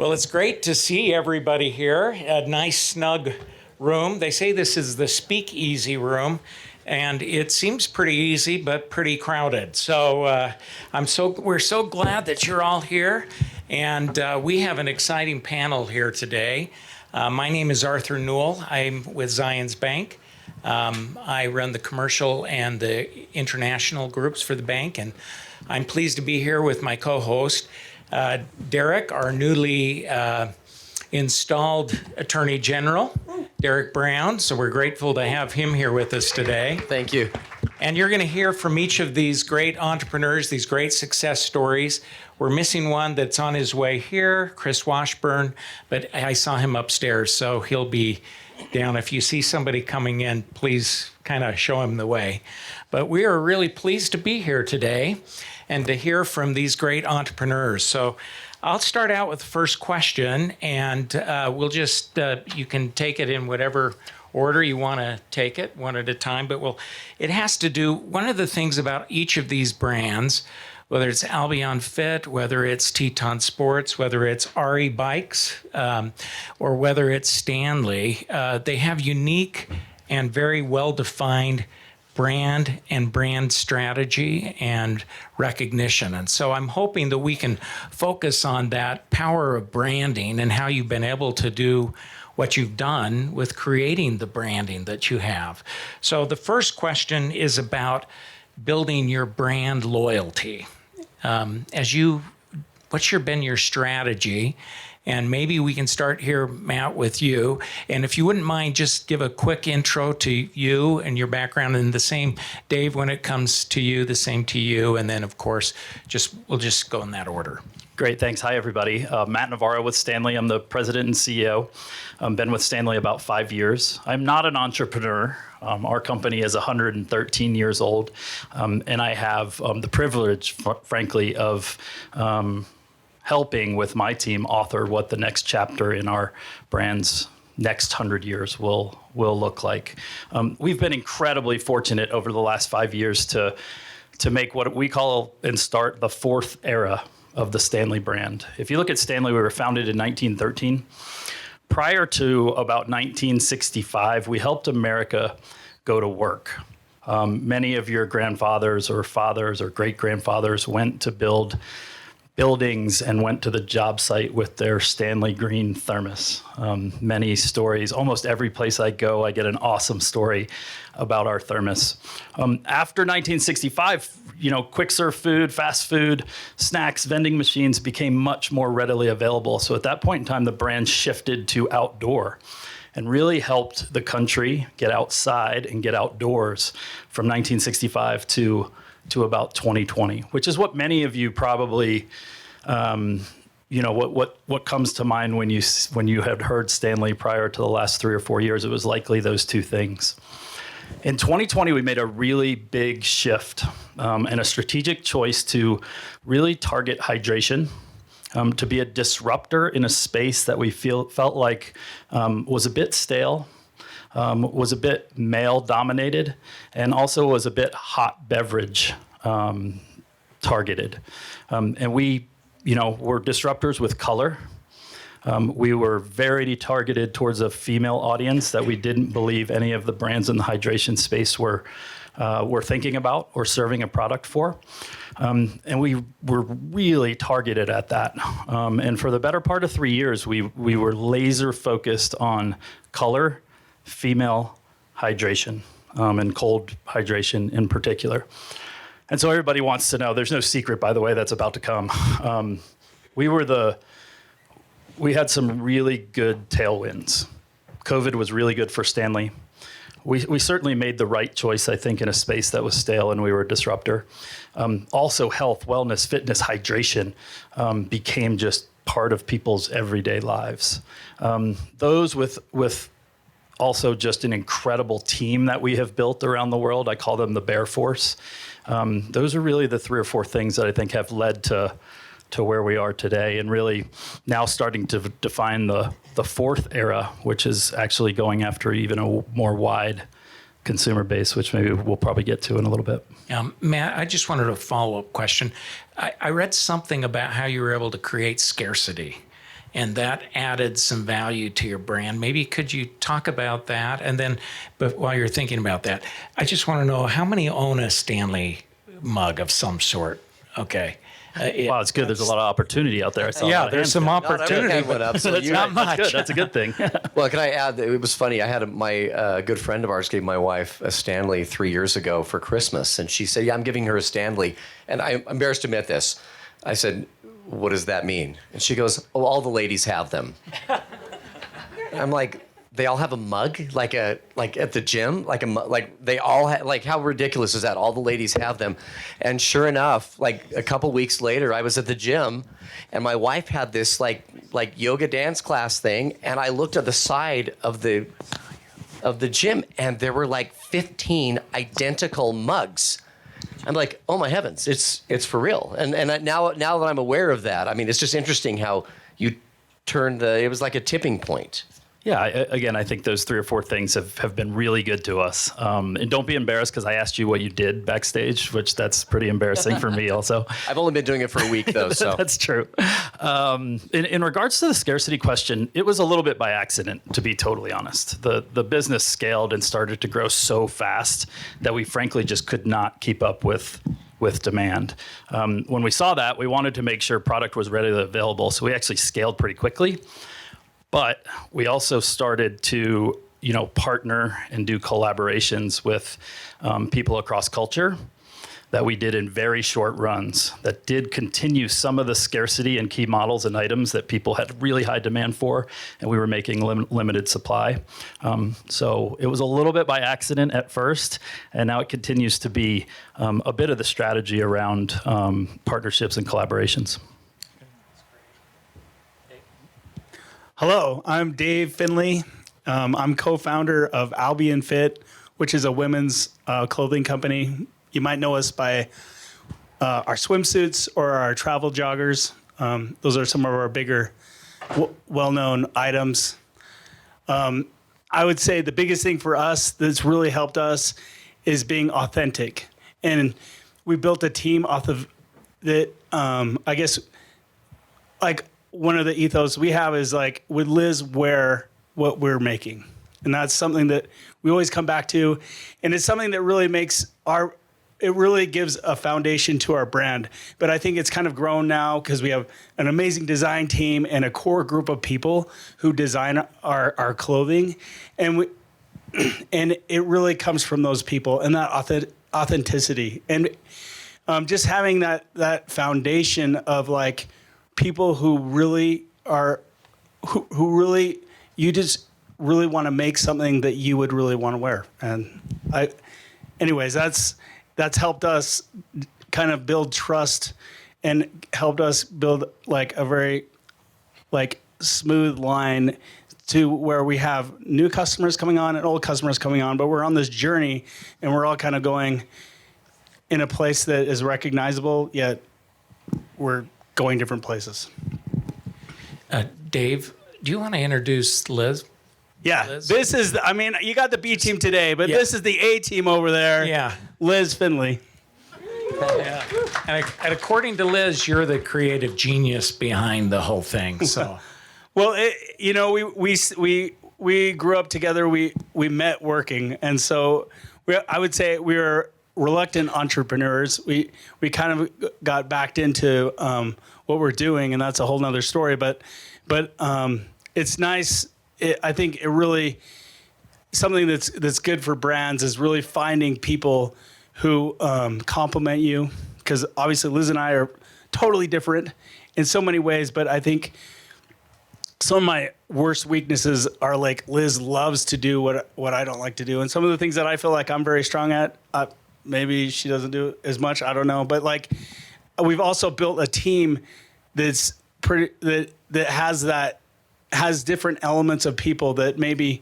Well, it's great to see everybody here. A nice, snug room. They say this is the speakeasy room, and it seems pretty easy, but pretty crowded. So we're so glad that you're all here, and we have an exciting panel here today. My name is Arthur Newell. I'm with Zions Bank. I run the commercial and the international groups for the bank, and I'm pleased to be here with my co-host, Derek, our newly installed Attorney General, Derek Brown. So we're grateful to have him here with us today. Thank you. And you're going to hear from each of these great entrepreneurs, these great success stories. We're missing one that's on his way here, Chris Washburn, but I saw him upstairs, so he'll be down. If you see somebody coming in, please kind of show him the way. But we are really pleased to be here today and to hear from these great entrepreneurs. So I'll start out with the first question, and we'll just, you can take it in whatever order you want to take it, one at a time, but it has to do, one of the things about each of these brands, whether it's Albion Fit, whether it's Teton Sports, whether it's Ari Bikes, or whether it's Stanley, they have unique and very well-defined brand and brand strategy and recognition. And so I'm hoping that we can focus on that power of branding and how you've been able to do what you've done with creating the branding that you have. So the first question is about building your brand loyalty. What's been your strategy? And maybe we can start here, Matt, with you. And if you wouldn't mind, just give a quick intro to you and your background, and the same, Dave, when it comes to you, the same to you. And then, of course, we'll just go in that order. Great, thanks. Hi, everybody. Matt Navarro with Stanley. I'm the president and CEO. I've been with Stanley about 5 years. I'm not an entrepreneur. Our company is 113 years old, and I have the privilege, frankly, of helping with my team author what the next chapter in our brand's next 100 years will look like. We've been incredibly fortunate over the last 5 years to make what we call and start the fourth era of the Stanley brand. If you look at Stanley, we were founded in 1913. Prior to about 1965, we helped America go to work. Many of your grandfathers or fathers or great-grandfathers went to build buildings and went to the job site with their Stanley green thermos. Many stories, almost every place I go, I get an awesome story about our thermos. After 1965, quick serve food, fast food, snacks, vending machines became much more readily available. So at that point in time, the brand shifted to outdoor and really helped the country get outside and get outdoors from 1965 to about 2020, which is what many of you probably, what comes to mind when you had heard Stanley prior to the last 3 or 4 years. It was likely those two things. In 2020, we made a really big shift and a strategic choice to really target hydration, to be a disruptor in a space that we felt like was a bit stale, was a bit male-dominated, and also was a bit hot beverage targeted. And we, were disruptors with color. We were very targeted towards a female audience that we didn't believe any of the brands in the hydration space were thinking about or serving a product for. And we were really targeted at that. And for the better part of 3 years, we were laser focused on color, female hydration, and cold hydration in particular. And so everybody wants to know, there's no secret, by the way, that's about to come. We had some really good tailwinds. COVID was really good for Stanley. We certainly made the right choice, I think, in a space that was stale, and we were a disruptor. Also, health, wellness, fitness, hydration became just part of people's everyday lives. Those with also just an incredible team that we have built around the world. I call them the Bear Force. Those are really the 3 or 4 things that I think have led to where we are today, and really now starting to define the fourth era, which is actually going after even a more wide consumer base, which maybe we'll probably get to in a little bit. Matt, I just wanted a follow-up question. I read something about how you were able to create scarcity. and that added some value to your brand. Maybe could you talk about that? And then, but while you're thinking about that, I just want to know how many own a Stanley mug of some sort? Okay. Wow, it's good. There's a lot of opportunity out there. I saw a lot Yeah, of there's hands some there. opportunity. Hand went up, so That's you- not much. That's good. That's a good thing. Well, can I add that it was funny? I had my good friend of ours gave my wife a Stanley 3 years ago for Christmas, and she said, "Yeah, I'm giving her a Stanley." And I'm embarrassed to admit this. I said, "What does that mean?" And she goes, "Oh, all the ladies have them." I'm like, they all have a mug, like at the gym, like they all like, how ridiculous is that? All the ladies have them, and sure enough, like a couple weeks later, I was at the gym, and my wife had this like yoga dance class thing, and I looked at the side of the gym, and there were like 15 identical mugs. I'm like, oh my heavens, it's for real. And now that I'm aware of that, I mean, it's just interesting how you turned it was like a tipping point. Yeah, I think those 3 or 4 things have been really good to us. And don't be embarrassed because I asked you what you did backstage, which that's pretty embarrassing for me also. I've only been doing it for a week though, so. That's true. In regards to the scarcity question, it was a little bit by accident, to be totally honest. The business scaled and started to grow so fast that we frankly just could not keep up with demand. When we saw that, we wanted to make sure product was readily available, so we actually scaled pretty quickly. But we also started to, partner and do collaborations with people across culture that we did in very short runs that did continue some of the scarcity and key models and items that people had really high demand for, and we were making limited supply. So it was a little bit by accident at first, and now it continues to be a bit of the strategy around partnerships and collaborations. Hello, I'm Dave Findlay. I'm co-founder of Albion Fit, which is a women's clothing company. You might know us by our swimsuits or our travel joggers. Those are some of our bigger, well-known items. I would say the biggest thing for us that's really helped us is being authentic. And we built a team off of that, I guess, like, one of the ethos we have is like, would Liz wear what we're making? And that's something that we always come back to. And it's something that really it really gives a foundation to our brand. But I think it's kind of grown now because we have an amazing design team and a core group of people who design our clothing. And it really comes from those people and that authenticity. And just having that foundation of like, people who really are, who really, you just really want to make something that you would really want to wear. And anyways, that's helped us kind of build trust and helped us build like a very like smooth line to where we have new customers coming on and old customers coming on, but we're on this journey and we're all kind of going in a place that is recognizable, yet we're going different places. Dave, do you want to introduce Liz? Yeah, Liz? this is, you got the B team today, but Yeah. this is the A team over there. Yeah. Liz Findlay. Yeah. And according to Liz, you're the creative genius behind the whole thing. So, Well, we grew up together. We met working, and so I would say we were reluctant entrepreneurs. We kind of got backed into what we're doing, and that's a whole nother story. But it's nice. I think it really something that's good for brands is really finding people who complement you, because obviously Liz and I are totally different in so many ways. But I think some of my worst weaknesses are like Liz loves to do what I don't like to do, and some of the things that I feel like I'm very strong at. Maybe she doesn't do as much. I don't know. But like, we've also built a team that's pretty that has different elements of people that maybe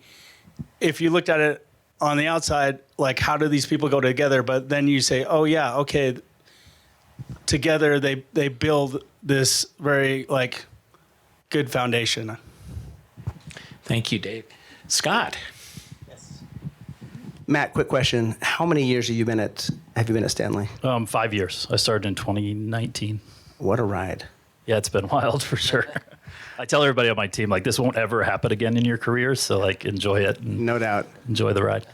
if you looked at it on the outside, like how do these people go together? But then you say, oh yeah, okay, together they build this very like good foundation. thank you, Dave. Scott. Matt, quick question. How many years have you been at Stanley? 5 years. I started in 2019. What a ride. Yeah, it's been wild for sure. I tell everybody on my team, like, this won't ever happen again in your career. So, like, enjoy it and No doubt. enjoy the ride.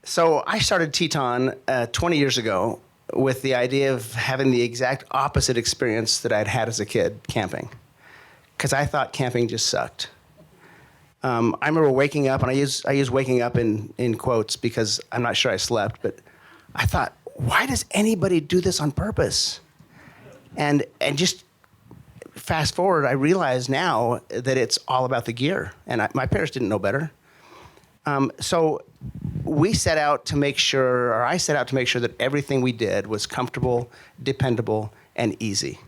So I started Teton 20 years ago with the idea of having the exact opposite experience that I'd had as a kid camping, because I thought camping just sucked. I remember waking up, and I use waking up in quotes because I'm not sure I slept, but I thought, why does anybody do this on purpose? And just fast forward, I realize now that it's all about the gear, and my parents didn't know better. So we set out to make sure, or I set out to make sure that everything we did was comfortable, dependable, and easy.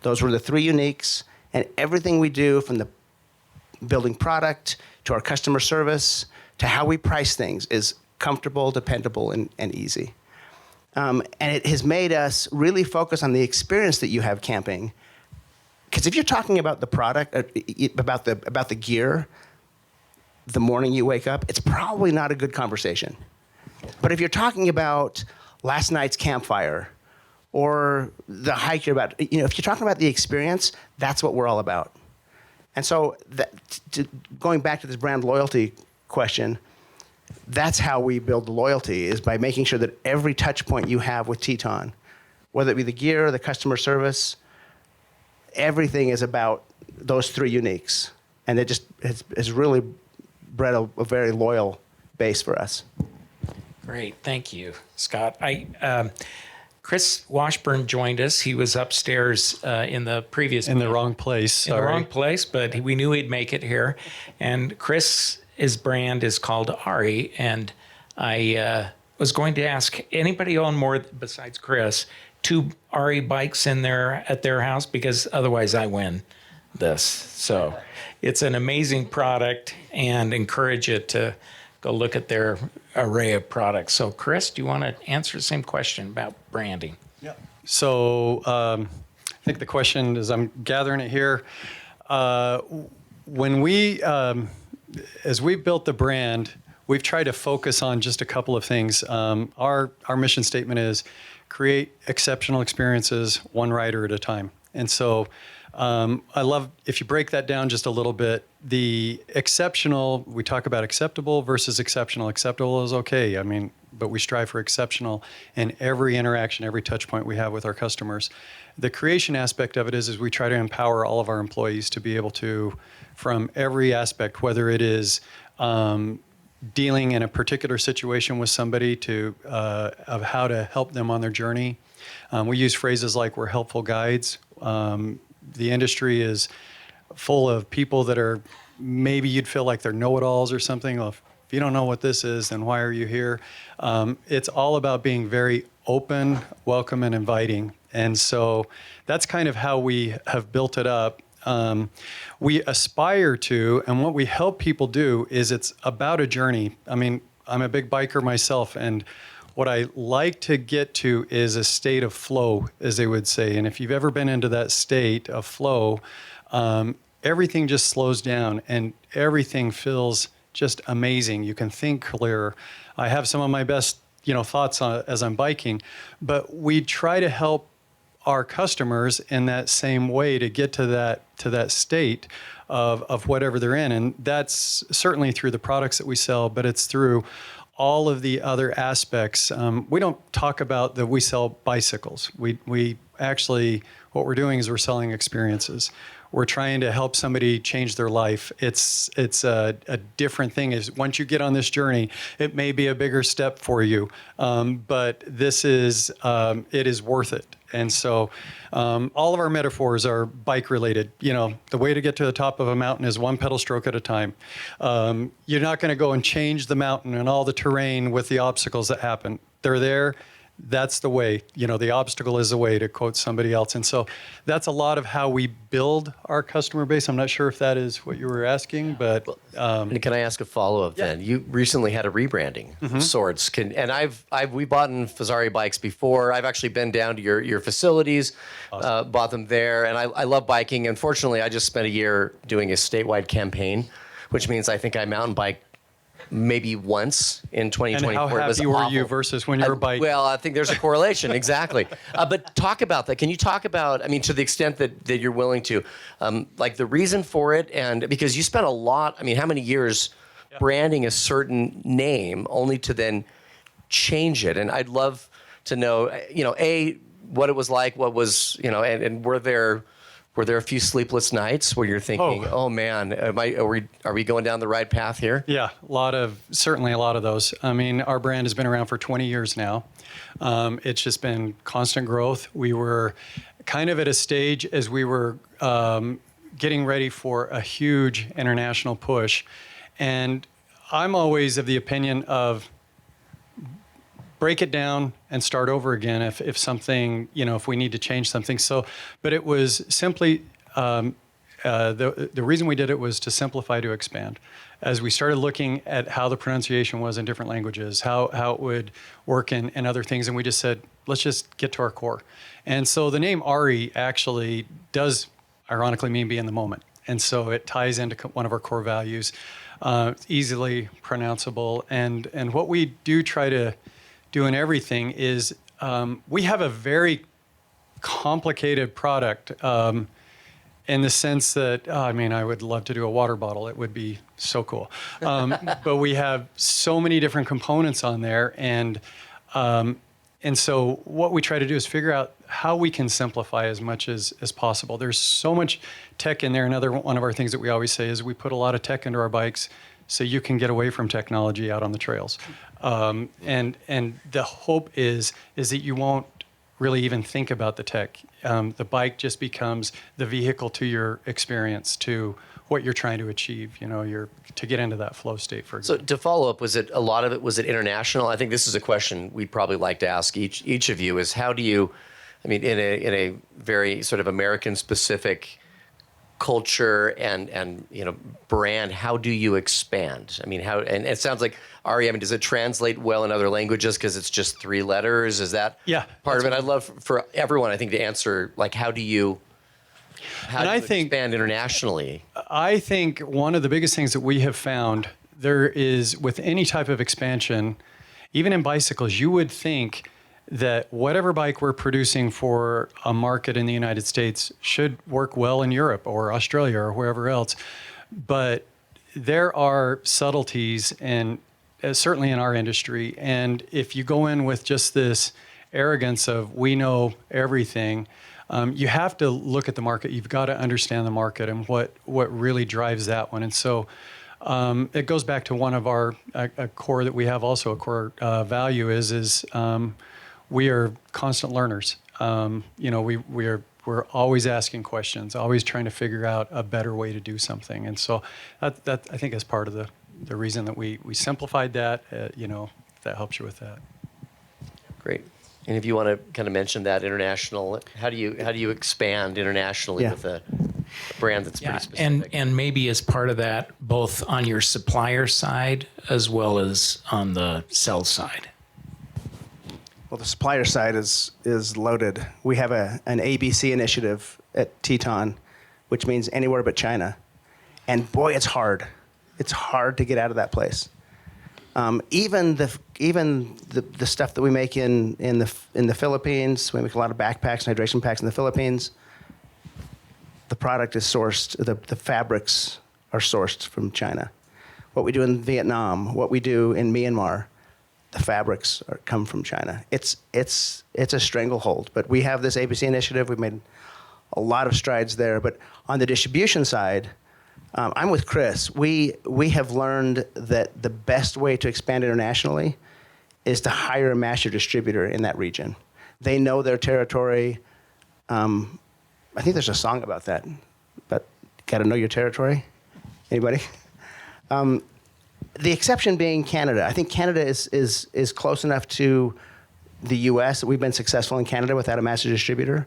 Those were the three uniques, and everything we do, from the building product to our customer service to how we price things, is comfortable, dependable, and easy. And it has made us really focus on the experience that you have camping. Because if you're talking about the product, about the gear, the morning you wake up, it's probably not a good conversation. But if you're talking about last night's campfire or the hike you're about, if you're talking about the experience, that's what we're all about. And so going back to this brand loyalty question, that's how we build the loyalty, is by making sure that every touch point you have with Teton, whether it be the gear, the customer service, everything is about those three uniques. And it just has really bred a very loyal base for us. Great, thank you, Scott. Chris Washburn joined us. He was upstairs in the previous in the wrong place. in the wrong place, but we knew he'd make it here. And Chris's brand is called Ari, and I was going to ask anybody own more besides Chris 2 Ari bikes at their house, because otherwise I win this. So it's an amazing product, and encourage you to go look at their array of products. So Chris, do you want to answer the same question about branding? Yeah. So I think the question, as I'm gathering it here, when as we built the brand, we've tried to focus on just a couple of things. Our mission statement is create exceptional experiences, one rider at a time. And so I love, if you break that down just a little bit, the exceptional, we talk about acceptable versus exceptional. Acceptable is okay, but we strive for exceptional in every interaction, every touch point we have with our customers. The creation aspect of it is we try to empower all of our employees to be able to, from every aspect, whether it is dealing in a particular situation with somebody, to of how to help them on their journey. We use phrases like, we're helpful guides. The industry is full of people that are, maybe you'd feel like they're know-it-alls or something. Well, if you don't know what this is, then why are you here? It's all about being very open, welcome, and inviting. And so that's kind of how we have built it up. We aspire to, and what we help people do, is it's about a journey. I'm a big biker myself, and what I like to get to is a state of flow, as they would say. And if you've ever been into that state of flow, everything just slows down and everything feels just amazing. You can think clearer. I have some of my best, thoughts as I'm biking, but we try to help our customers in that same way to get to that state of whatever they're in. And that's certainly through the products that we sell, but it's through all of the other aspects. We don't talk about that we sell bicycles. We actually, what we're doing is we're selling experiences. We're trying to help somebody change their life. It's a different thing. Is once you get on this journey, it may be a bigger step for you, but this is it is worth it. And so all of our metaphors are bike related. The way to get to the top of a mountain is one pedal stroke at a time. You're not going to go and change the mountain and all the terrain with the obstacles that happen. They're there. That's the way. The obstacle is the way, to quote somebody else. And so that's a lot of how we build our customer base. I'm not sure if that is what you were asking, but And can I ask a follow-up then? You recently had a rebranding of sorts. We bought in Ari Bikes before. I've actually been down to your facilities, awesome. Bought them there, and I love biking. Unfortunately, I just spent a year doing a statewide campaign, which means I think I mountain bike maybe once in 2024. And how It was happy were you awful. versus when you were biking? Well, I think there's a correlation, exactly. But talk about that. Can you talk about, I mean, to the extent that you're willing to, like the reason for it, and because you spent a lot, I mean, how many years branding a certain name only to then change it? And I'd love to know, what it was like, what was, and were there a few sleepless nights where you're thinking, oh man, are we going down the right path here? Yeah, certainly a lot of those. I mean, our brand has been around for 20 years now. It's just been constant growth. We were kind of at a stage as we were getting ready for a huge international push. And I'm always of the opinion of break it down and start over again if something, if we need to change something. So, but it was simply, the reason we did it was to simplify, to expand. As we started looking at how the pronunciation was in different languages, how it would work in other things, and we just said, let's just get to our core. And so the name Ari actually does ironically mean be in the moment. And so it ties into one of our core values, easily pronounceable. And what we do try to do in everything is we have a very complicated product in the sense that, I would love to do a water bottle. It would be so cool. But we have so many different components on there. And so what we try to do is figure out how we can simplify as much as possible. There's so much tech in there. Another one of our things that we always say is we put a lot of tech into our bikes so you can get away from technology out on the trails. And the hope is that you won't really even think about the tech. The bike just becomes the vehicle to your experience, to what you're trying to achieve, to get into that flow state, for example. So to follow up, was it international? I think this is a question we'd probably like to ask each of you is how do you, in a very sort of American specific culture and brand, how do you expand? And it sounds like, Ari, does it translate well in other languages because it's just 3 letters? Is that part of it? I'd love for everyone, I think, to answer, like, how do you expand internationally? I think one of the biggest things that we have found there is with any type of expansion, even in bicycles, you would think that whatever bike we're producing for a market in the United States should work well in Europe or Australia or wherever else. But there are subtleties, and certainly in our industry. And if you go in with just this arrogance of we know everything, you have to look at the market. You've got to understand the market and what really drives that one. And so it goes back to one of our a core that we have also, a core value is we are constant learners. We're always asking questions, always trying to figure out a better way to do something. And so that I think is part of the reason that we simplified that. That helps you with that. Great. And if you want to kind of mention that international, how do you expand internationally with a brand that's pretty specific? And maybe as part of that, both on your supplier side as well as on the sell side. Well, the supplier side is loaded. We have an ABC initiative at Teton, which means anywhere but China. And boy, it's hard. It's hard to get out of that place. Even the stuff that we make in the Philippines, we make a lot of backpacks and hydration packs in the Philippines. The product is sourced. The fabrics are sourced from China. What we do in Vietnam, what we do in Myanmar, the fabrics come from China. It's a stranglehold. But we have this ABC initiative. We've made a lot of strides there. But on the distribution side, I'm with Chris. We have learned that the best way to expand internationally is to hire a master distributor in that region. They know their territory. I think there's a song about that. But got to know your territory. Anybody? The exception being Canada. I think Canada is close enough to the U.S. that we've been successful in Canada without a master distributor.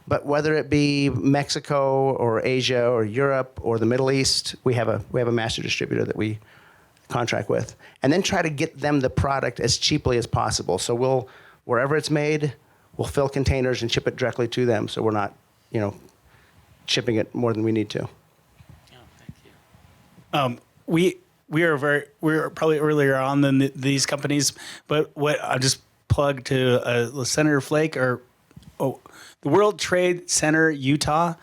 But whether it be Mexico or Asia or Europe or the Middle East, we have a master distributor that we contract with, and then try to get them the product as cheaply as possible. So wherever it's made, we'll fill containers and ship it directly to them. So we're not, shipping it more than we need to. Oh, thank you. we're probably earlier on than these companies, but what I just plug to Senator Flake or the World Trade Center Utah.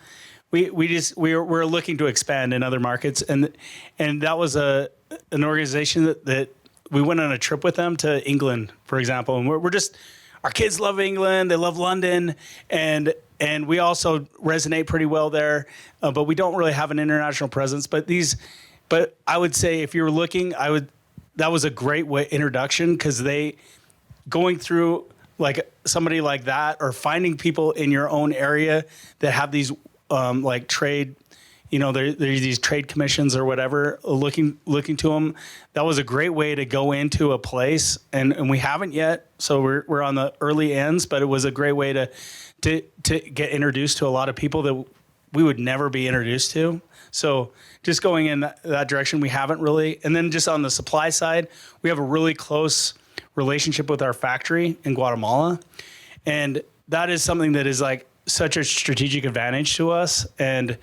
We're looking to expand in other markets, and that was an organization that we went on a trip with them to England, for example, and we're just, our kids love England, they love London, and we also resonate pretty well there, but we don't really have an international presence. But I would say if you were looking, that was a great introduction, because going through like somebody like that, or finding people in your own area that have these like trade, there's these trade commissions or whatever, looking to them. That was a great way to go into a place, and we haven't yet, so we're on the early ends. But it was a great way to get introduced to a lot of people that we would never be introduced to. So just going in that direction, we haven't really. And then just on the supply side, we have a really close relationship with our factory in Guatemala, and that is something that is like such a strategic advantage to us, and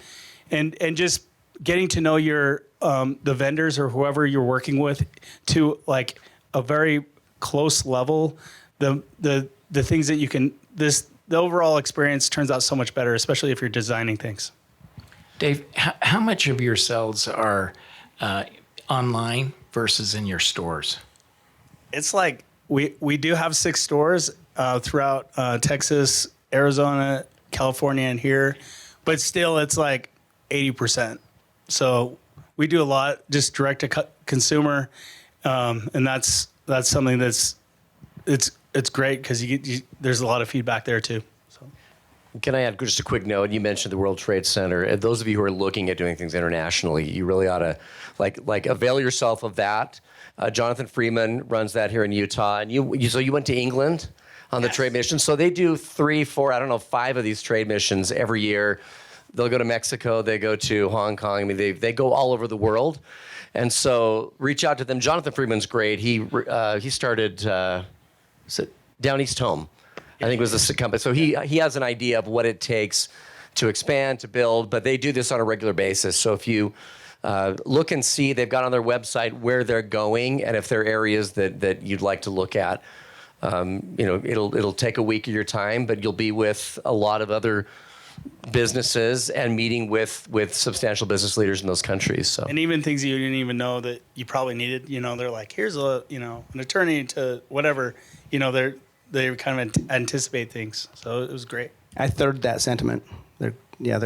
just getting to know your the vendors or whoever you're working with to like a very close level. The things that you can the overall experience turns out so much better, especially if you're designing things. Dave, how much of your sales are online versus in your stores? It's like we do have 6 stores throughout Texas, Arizona, California, and here, but still it's like 80%. So we do a lot just direct to consumer, and that's something it's great, because there's a lot of feedback there too. So. Can I add just a quick note? You mentioned the World Trade Center. Those of you who are looking at doing things internationally, you really ought to like avail yourself of that. Jonathan Freeman runs that here in Utah, and so you went to England on the trade mission. So they do 3, 4, I don't know, 5 of these trade missions every year. They'll go to Mexico, they go to Hong Kong. I mean, they go all over the world, and so reach out to them. Jonathan Freeman's great. He started Down East Home, I think was the company. So he has an idea of what it takes to expand, to build, but they do this on a regular basis. So if you look and see, they've got on their website where they're going, and if there are areas that you'd like to look at, it'll take a week of your time, but you'll be with a lot of other businesses and meeting with substantial business leaders in those countries. So, and even things you didn't even know that you probably needed. They're like, here's an attorney to whatever. They kind of anticipate things. So it was great. I third that sentiment. They're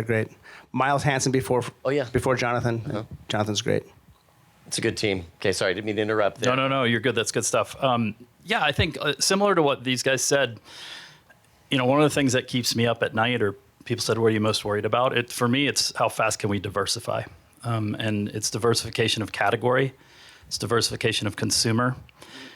great. Miles Hansen before Jonathan. Uh-huh. Jonathan's great. It's a good team. Okay, sorry, I didn't mean to interrupt there. No, you're good. That's good stuff. Yeah, I think similar to what these guys said, one of the things that keeps me up at night, or people said, what are you most worried about? For me, it's how fast can we diversify? And it's diversification of category. It's diversification of consumer.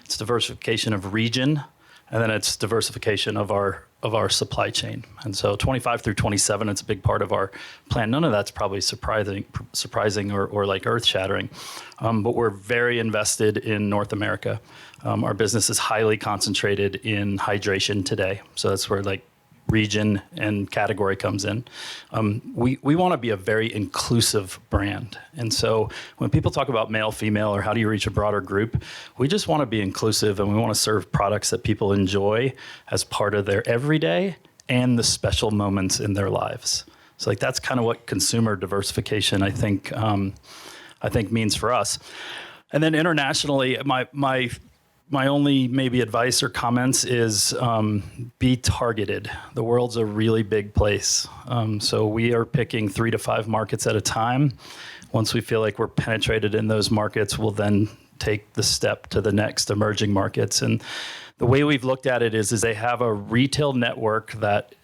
It's diversification of region. And then it's diversification of our supply chain. And so 25 through 27, it's a big part of our plan. None of that's probably surprising or like earth-shattering. But we're very invested in North America. Our business is highly concentrated in hydration today. So that's where like region and category comes in. We want to be a very inclusive brand. And so when people talk about male, female, or how do you reach a broader group, we just want to be inclusive, and we want to serve products that people enjoy as part of their everyday and the special moments in their lives. So like that's kind of what consumer diversification I think means for us. And then internationally, my only maybe advice or comments is be targeted. The world's a really big place. So we are picking 3 to 5 markets at a time. Once we feel like we're penetrated in those markets, we'll then take the step to the next emerging markets. And the way we've looked at it is they have a retail network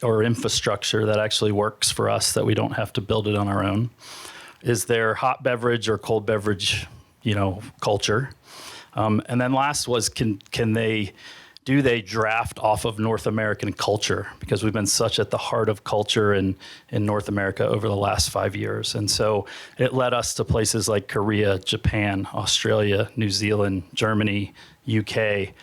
or infrastructure that actually works for us, that we don't have to build it on our own. Is there hot beverage or cold beverage, culture? And then last was, do they draft off of North American culture? Because we've been such at the heart of culture in North America over the last 5 years. And so it led us to places like Korea, Japan, Australia, New Zealand, Germany, UK,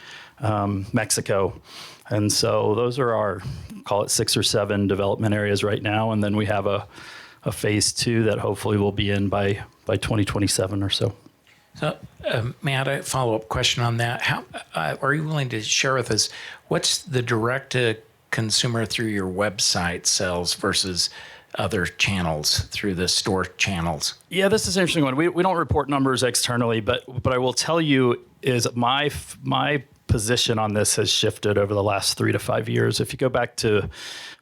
Mexico. And so those are our, call it 6 or 7 development areas right now. And then we have a phase 2 that hopefully will be in by 2027 or so. So, Matt, a follow-up question on that. How are you willing to share with us what's the direct-to-consumer through your website sales versus other channels through the store channels? Yeah, this is an interesting one. We don't report numbers externally, but I will tell you is my position on this has shifted over the last 3 to 5 years. If you go back to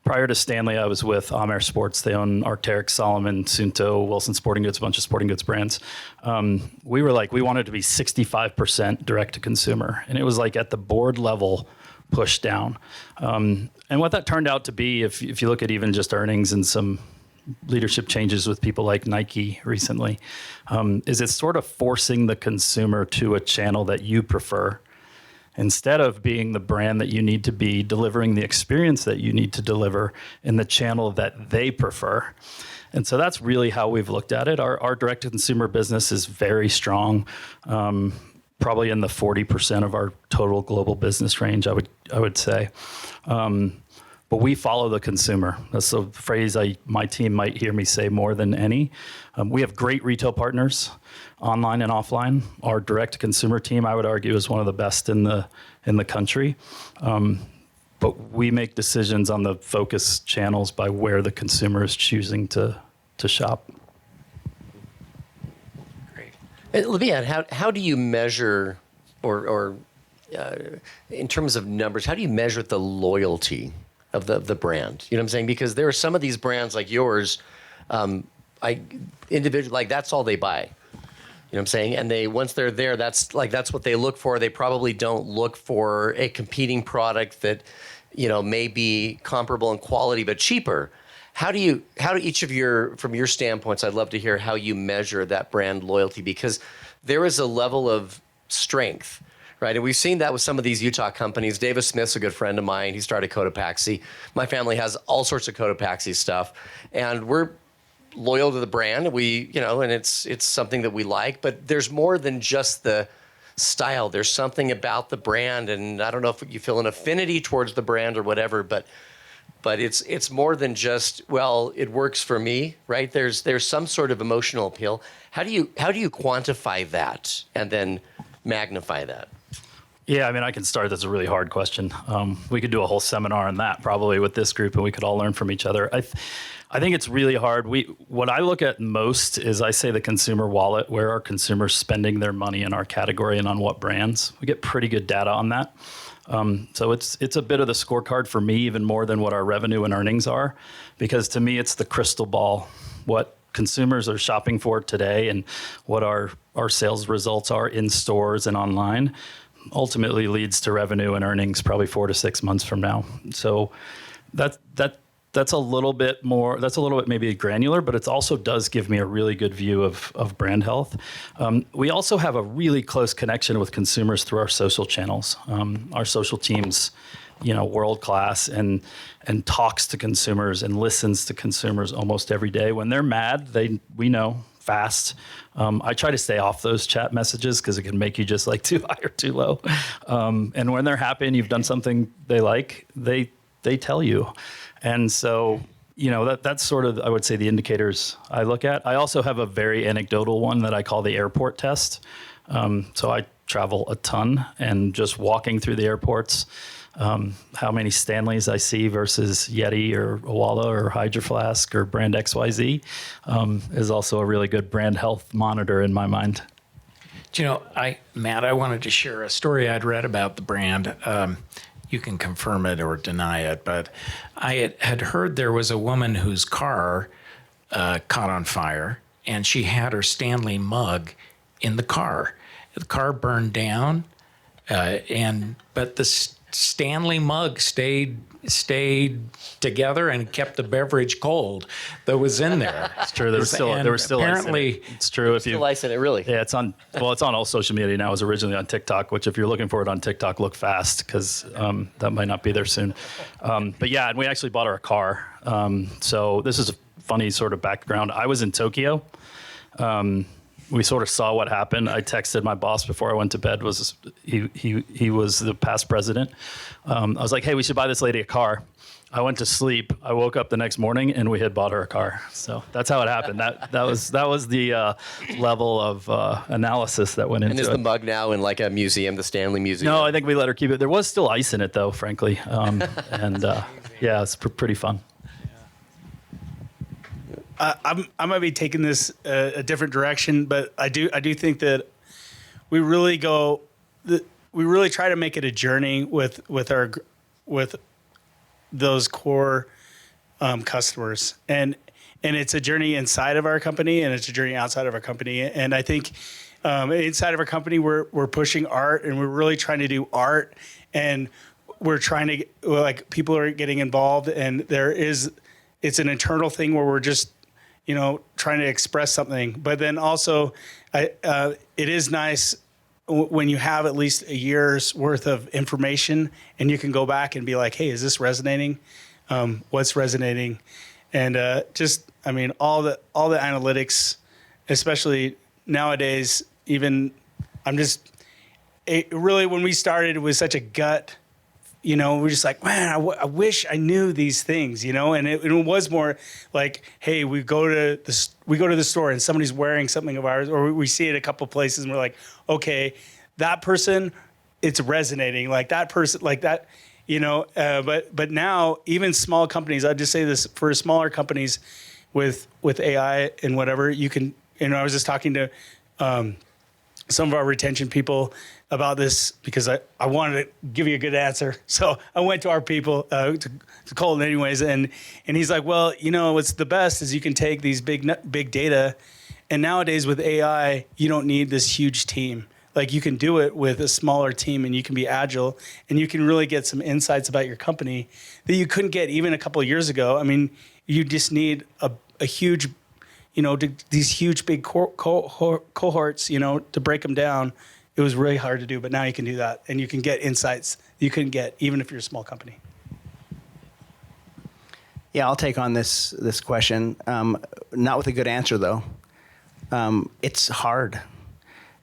prior to Stanley, I was with Amer Sports. They own Arc'teryx, Salomon, Sunto, Wilson Sporting Goods, a bunch of sporting goods brands. We wanted to be 65% direct to consumer. And it was like at the board level pushed down. And what that turned out to be, if you look at even just earnings and some leadership changes with people like Nike recently, is it's sort of forcing the consumer to a channel that you prefer. Instead of being the brand that you need to be, delivering the experience that you need to deliver in the channel that they prefer. And so that's really how we've looked at it. Our direct-to-consumer business is very strong, probably in the 40% of our total global business range, I would say. But we follow the consumer. That's a phrase my team might hear me say more than any. We have great retail partners, online and offline. Our direct-to-consumer team, I would argue, is one of the best in the country. But we make decisions on the focus channels by where the consumer is choosing to shop. Great. Let me add, how do you measure, or in terms of numbers, how do you measure the loyalty of the brand? You know what I'm saying? Because there are some of these brands like yours, individual, like that's all they buy. You know what I'm saying? And once they're there, that's what they look for. They probably don't look for a competing product that, may be comparable in quality but cheaper. How do each of from your standpoints, I'd love to hear how you measure that brand loyalty, because there is a level of strength, right? And we've seen that with some of these Utah companies. Davis Smith's a good friend of mine. He started Cotopaxi. My family has all sorts of Cotopaxi stuff, and we're loyal to the brand. We, and it's something that we like, but there's more than just the style. There's something about the brand, and I don't know if you feel an affinity towards the brand or whatever, but it's more than just, well, it works for me, right? There's some sort of emotional appeal. How do you quantify that and then magnify that? Yeah, I mean, I can start. That's a really hard question. We could do a whole seminar on that probably with this group, and we could all learn from each other. I think it's really hard. What I look at most is, I say, the consumer wallet, where are consumers spending their money in our category and on what brands. We get pretty good data on that. So it's a bit of the scorecard for me, even more than what our revenue and earnings are, because to me, it's the crystal ball, what consumers are shopping for today and what our sales results are in stores and online ultimately leads to revenue and earnings probably 4 to 6 months from now. So that's a little bit more, that's a little bit maybe granular, but it also does give me a really good view of brand health. We also have a really close connection with consumers through our social channels. Our social team's, world class and talks to consumers and listens to consumers almost every day. When they're mad, we know fast. I try to stay off those chat messages because it can make you just like too high or too low. And when they're happy and you've done something they like, they tell you. And so, that's sort of, I would say, the indicators I look at. I also have a very anecdotal one that I call the airport test. So I travel a ton, and just walking through the airports, how many Stanleys I see versus Yeti or Owala or Hydro Flask or brand XYZ is also a really good brand health monitor in my mind. Matt, I wanted to share a story I'd read about the brand. You can confirm it or deny it, but I had heard there was a woman whose car caught on fire, and she had her Stanley mug in the car. The car burned down, but the Stanley mug stayed together and kept the beverage cold that was in there. It's true. There was still apparently ice in it. It's true. If you still ice in it, really? Yeah, it's on all social media now. It was originally on TikTok, which if you're looking for it on TikTok, look fast, because that might not be there soon. But yeah, and we actually bought her a car. So this is a funny sort of background. I was in Tokyo. We sort of saw what happened. I texted my boss before I went to bed. He was the past president. I was like, hey, we should buy this lady a car. I went to sleep. I woke up the next morning and we had bought her a car. So that's how it happened. That was the level of analysis that went into And is it. the mug now in like a museum, the Stanley Museum? No, I think we let her keep it. There was still ice in it though, frankly. Yeah, it's pretty fun. I might be taking this a different direction, but I do think that we really try to make it a journey with those core customers, and it's a journey inside of our company and it's a journey outside of our company. And I think inside of our company we're pushing art, and we're really trying to do art, and we're trying to like people are getting involved, and it's an internal thing where we're just trying to express something. But then also, it is nice when you have at least a year's worth of information, and you can go back and be like, hey, is this resonating? What's resonating? And all the analytics, especially nowadays, even really when we started, it was such a gut. We're just like, man, I wish I knew these things, and it was more like, hey, we go to the store and somebody's wearing something of ours, or we see it a couple places and we're like, okay, that person, it's resonating, like that person, like that, but now even small companies, I'd just say this for smaller companies with AI and whatever, you can, I was just talking to some of our retention people about this because I wanted to give you a good answer. So I went to our people, to Colton anyways, and he's like, well, what's the best is you can take these big data, and nowadays with AI, you don't need this huge team. Like you can do it with a smaller team, and you can be agile, and you can really get some insights about your company that you couldn't get even a couple of years ago. I mean, you just need a huge, these huge big cohorts, to break them down. It was really hard to do, but now you can do that, and you can get insights you couldn't get even if you're a small company. Yeah, I'll take on this question. Not with a good answer though. It's hard,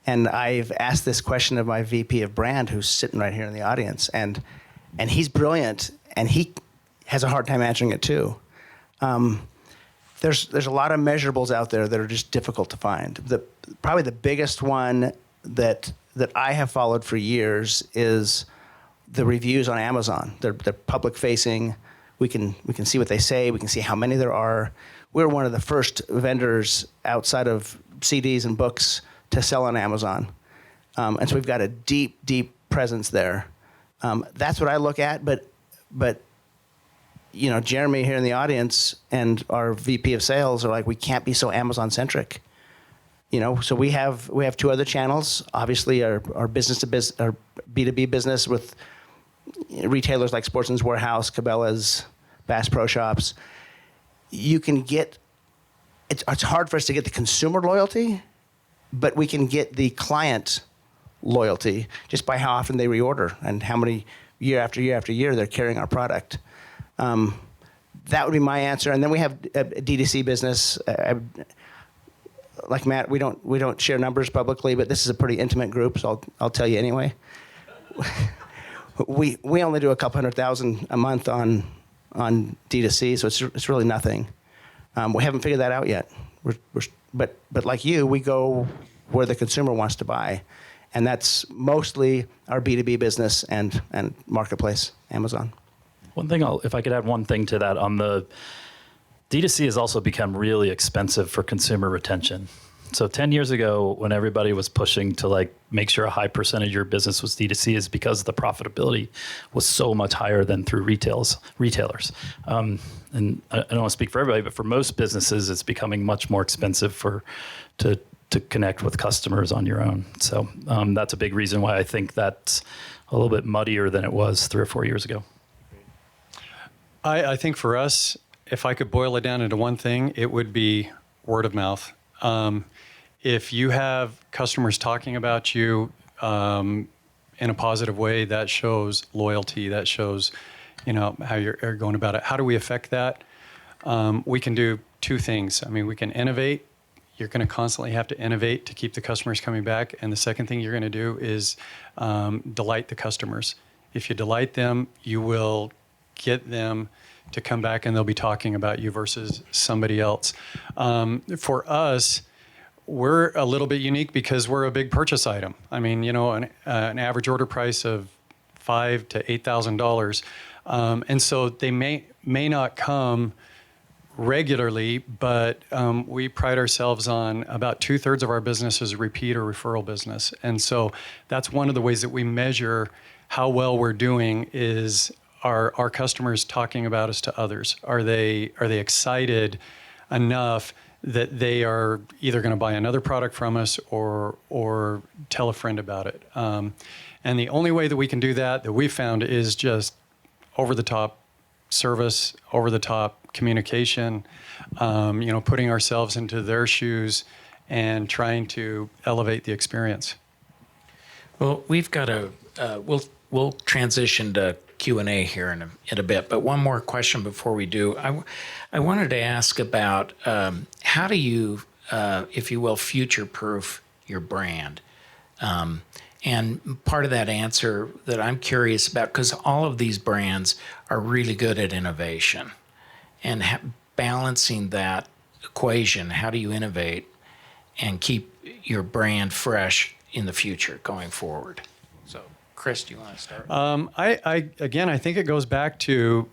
and I've asked this question of my VP of brand, who's sitting right here in the audience, and he's brilliant, and he has a hard time answering it too. There's a lot of measurables out there that are just difficult to find. Probably the biggest one that I have followed for years is the reviews on Amazon. They're public facing. We can see what they say. We can see how many there are. We're one of the first vendors outside of CDs and books to sell on Amazon, and so we've got a deep presence there. That's what I look at. But Jeremy here in the audience and our VP of sales are like, we can't be so Amazon centric. So we have two other channels. Obviously, our business to business, our B2B business with retailers like Sportsman's Warehouse, Cabela's, Bass Pro Shops. You can get. It's hard for us to get the consumer loyalty, but we can get the client loyalty just by how often they reorder and how many year after year after year they're carrying our product. That would be my answer. And then we have a D2C business. Like Matt, we don't share numbers publicly, but this is a pretty intimate group, so I'll tell you anyway. We only do a couple 100,000 a month on D2C, so it's really nothing. We haven't figured that out yet. But like you, we go where the consumer wants to buy, and that's mostly our B2B business and marketplace, Amazon. One thing, if I could add one thing to that, on the D2C has also become really expensive for consumer retention. So 10 years ago, when everybody was pushing to make sure a high percentage of your business was D2C, is because the profitability was so much higher than through retailers. And I don't want to speak for everybody, but for most businesses, it's becoming much more expensive to connect with customers on your own. So that's a big reason why I think that's a little bit muddier than it was 3 or 4 years ago. I think for us, if I could boil it down into one thing, it would be word of mouth. If you have customers talking about you in a positive way, that shows loyalty. That shows, how you're going about it. How do we affect that? We can do two things. I mean, we can innovate. You're going to constantly have to innovate to keep the customers coming back. And the second thing you're going to do is delight the customers. If you delight them, you will get them to come back and they'll be talking about you versus somebody else. For us, we're a little bit unique because we're a big purchase item. I mean, an average order price of $5,000 to $8,000, and so they may not come regularly, but we pride ourselves on about 2/3 of our business is repeat or referral business, and so that's one of the ways that we measure how well we're doing is our customers talking about us to others. Are they excited enough that they are either going to buy another product from us or tell a friend about it. And the only way that we can do that we found is just over-the-top service, over-the-top communication, putting ourselves into their shoes and trying to elevate the experience. Well, we've got we'll transition to Q&A here in a bit, but one more question before we do. I wanted to ask about how do you, if you will, future-proof your brand? And part of that answer that I'm curious about, because all of these brands are really good at innovation, and balancing that equation, how do you innovate and keep your brand fresh in the future going forward? So, Chris, do you want to start? I think it goes back to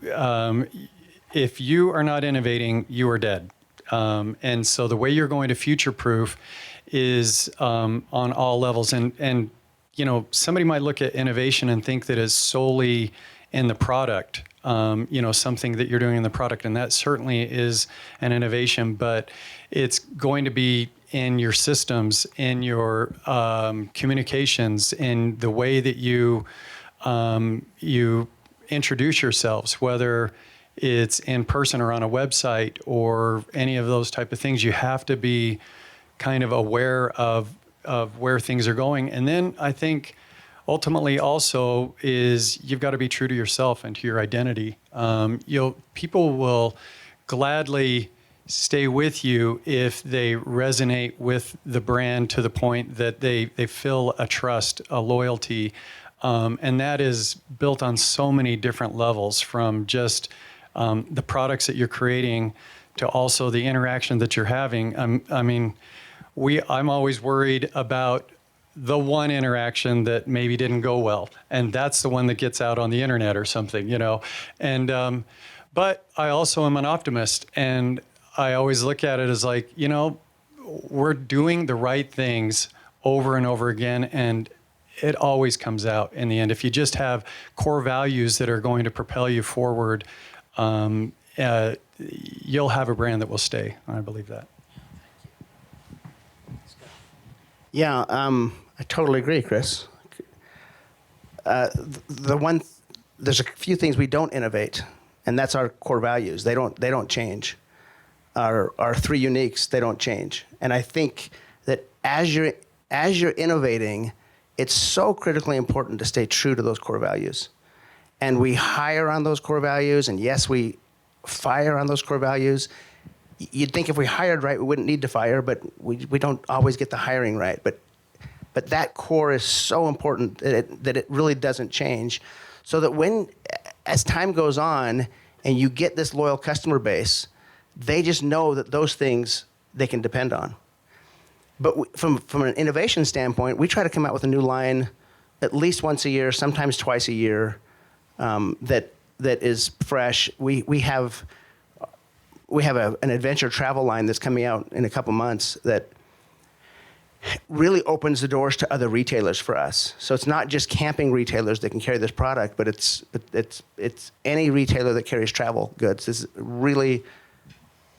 if you are not innovating, you are dead. And so the way you're going to future-proof is on all levels. And somebody might look at innovation and think that it's solely in the product, something that you're doing in the product. And that certainly is an innovation, but it's going to be in your systems, in your communications, in the way that you introduce yourselves, whether it's in person or on a website or any of those type of things. You have to be kind of aware of where things are going. And then I think ultimately also is you've got to be true to yourself and to your identity. People will gladly stay with you if they resonate with the brand to the point that they feel a trust, a loyalty. And that is built on so many different levels, from just the products that you're creating to also the interaction that you're having. I'm always worried about the one interaction that maybe didn't go well, and that's the one that gets out on the internet or something, And but I also am an optimist, and I always look at it as like, we're doing the right things over and over again, and it always comes out in the end. If you just have core values that are going to propel you forward, you'll have a brand that will stay. I believe that. Yeah, I totally agree, Chris. There's a few things we don't innovate, and that's our core values. They don't change. Our three uniques, they don't change. And I think that as you're innovating, it's so critically important to stay true to those core values. And we hire on those core values, and yes, we fire on those core values. You'd think if we hired right, we wouldn't need to fire, but we don't always get the hiring right. But that core is so important that it really doesn't change. So that as time goes on and you get this loyal customer base, they just know that those things they can depend on. But from an innovation standpoint, we try to come out with a new line at least once a year, sometimes twice a year, that is fresh. We have an adventure travel line that's coming out in a couple months that really opens the doors to other retailers for us. So it's not just camping retailers that can carry this product, but it's any retailer that carries travel goods. This is really